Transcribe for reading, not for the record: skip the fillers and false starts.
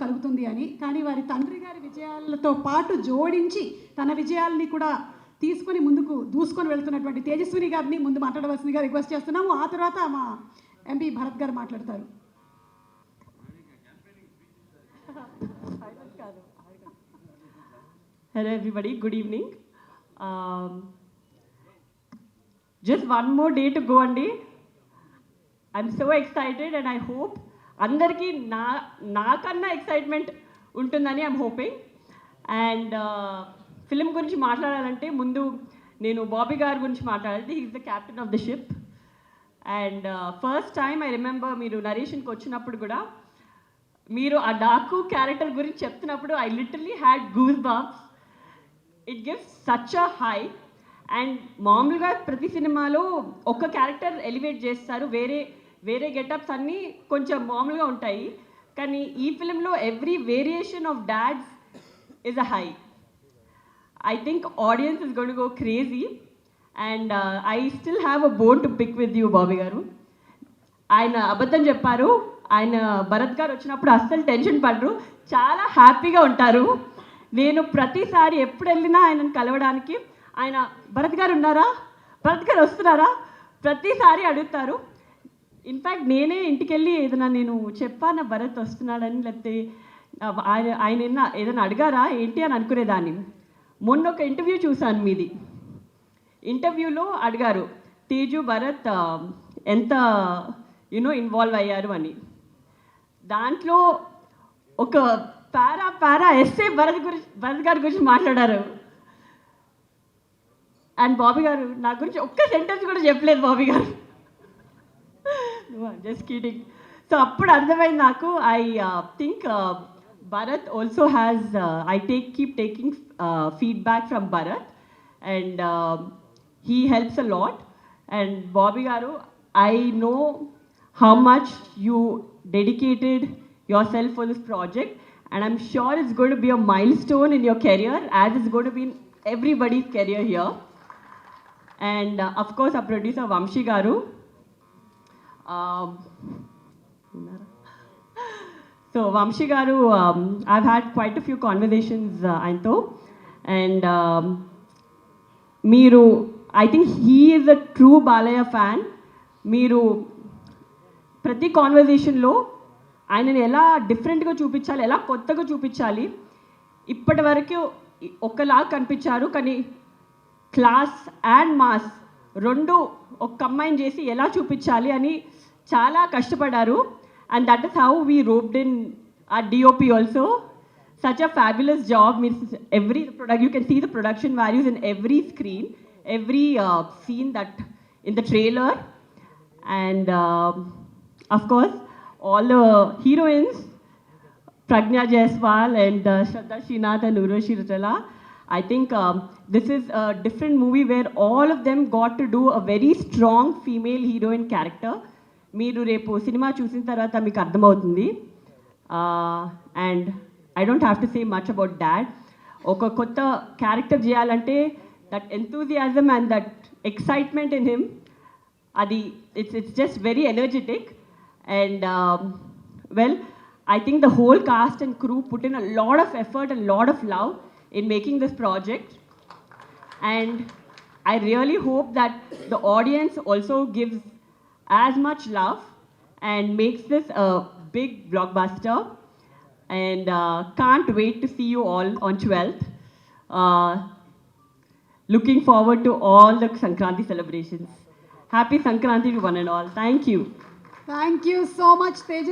జరుగుతుంది అని. కానీ వారి తండ్రి గారి విజయాలతో పాటు జోడించి తన విజయాల్ని కూడా తీసుకొని ముందుకు దూసుకొని వెళ్తున్నటువంటి తేజస్విని గారిని ముందు మాట్లాడవలసిందిగా రిక్వెస్ట్ చేస్తున్నాము. ఆ తర్వాత మా ఎంపీ భరత్ గారు మాట్లాడతారు. Hello everybody, good evening. Just one more day to go andi. I'm so excited and I hope andarki nakanna excitement untundani I'm hoping. And film gurinchi maatladalante mundu nenu Bobby gar gurinchi maatladali. He is the captain of the ship. And first time I remember meeru narration ki vachinappudu kuda మీరు ఆ Daaku character గురించి చెప్తున్నప్పుడు I literally had goose bumps. It gives such a high. And మామూలుగా ప్రతి సినిమాలో ఒక character elevate చేస్తారు, వేరే వేరే గెటప్స్ అన్నీ కొంచెం మామూలుగా ఉంటాయి. కానీ ఈ ఫిలింలో every variation of dads is a high. I think audience is going to go crazy. And I still have a bone to pick with you Bobby గారు. ఆయన అబద్ధం చెప్పారు. ఆయన భరత్ గారు వచ్చినప్పుడు అస్సలు టెన్షన్ పడరు, చాలా హ్యాపీగా ఉంటారు. నేను ప్రతిసారి ఎప్పుడు వెళ్ళినా ఆయనను కలవడానికి ఆయన భరత్ గారు ఉన్నారా, భరత్ గారు వస్తున్నారా ప్రతిసారి అడుగుతారు. ఇన్ఫ్యాక్ట్ నేనే ఇంటికి వెళ్ళి ఏదైనా నేను చెప్పాను భరత్ వస్తున్నాడని, లేకపోతే ఆయన ఏదైనా అడిగారా ఏంటి అని అనుకునేదాన్ని. మొన్న ఒక ఇంటర్వ్యూ చూశాను మీది. ఇంటర్వ్యూలో అడిగారు తేజు భరత్ ఎంత ఇన్వాల్వ్ అయ్యారు అని. దాంట్లో ఒక పారా ఎస్ఏ భరత్ గారి గురించి మాట్లాడారు. అండ్ బాబీ గారు నా గురించి ఒక్క సెంటెన్స్ కూడా చెప్పలేదు బాబీ గారు. Just kidding. సో అప్పుడు అర్థమైంది నాకు. I think Bharat also has keep taking feedback from Bharat and he helps a lot. And Bobby గారు, I know how much you dedicated yourself for this project, and I'm sure it's going to be a milestone in your career, as it's going to be in everybody's career here. And of course our producer Vamshi garu. So Vamshi garu, I've had quite a few conversations ayantho, and meeru, I think he is a true Balaya fan. మీరు ప్రతి కాన్వర్జేషన్లో ఆయనని ఎలా డిఫరెంట్గా చూపించాలి, ఎలా కొత్తగా చూపించాలి. ఇప్పటి వరకు ఒకలాగా కనిపించారు, కానీ క్లాస్ అండ్ మాస్ రెండు ఒక కంబైన్ చేసి ఎలా చూపించాలి అని చాలా కష్టపడ్డారు. And that is how we roped in ఆ DOP also. Such a fabulous job. Means every product you can see the production values in every screen, every scene that in the trailer. And of course all the heroines, Pragna Jaiswal and Shraddha Srinath and Urvashi Rautela. I think this is a different movie where all of them got to do a very strong female heroine character. Meeru repu cinema chusin tarvata meeku ardhamautundi. And I don't have to say much about that. Oka kotta character cheyalante that enthusiasm and that excitement in him, adi it's just very energetic. And well, I think the whole cast and crew put in a lot of effort and lot of love in making this project. And I really hope that the audience also gives as much love and makes this a big blockbuster. And can't wait to see you all on 12th. Looking forward to all the Sankranti celebrations. Happy Sankranti to one and all. Thank you. Thank you so much, Tejas.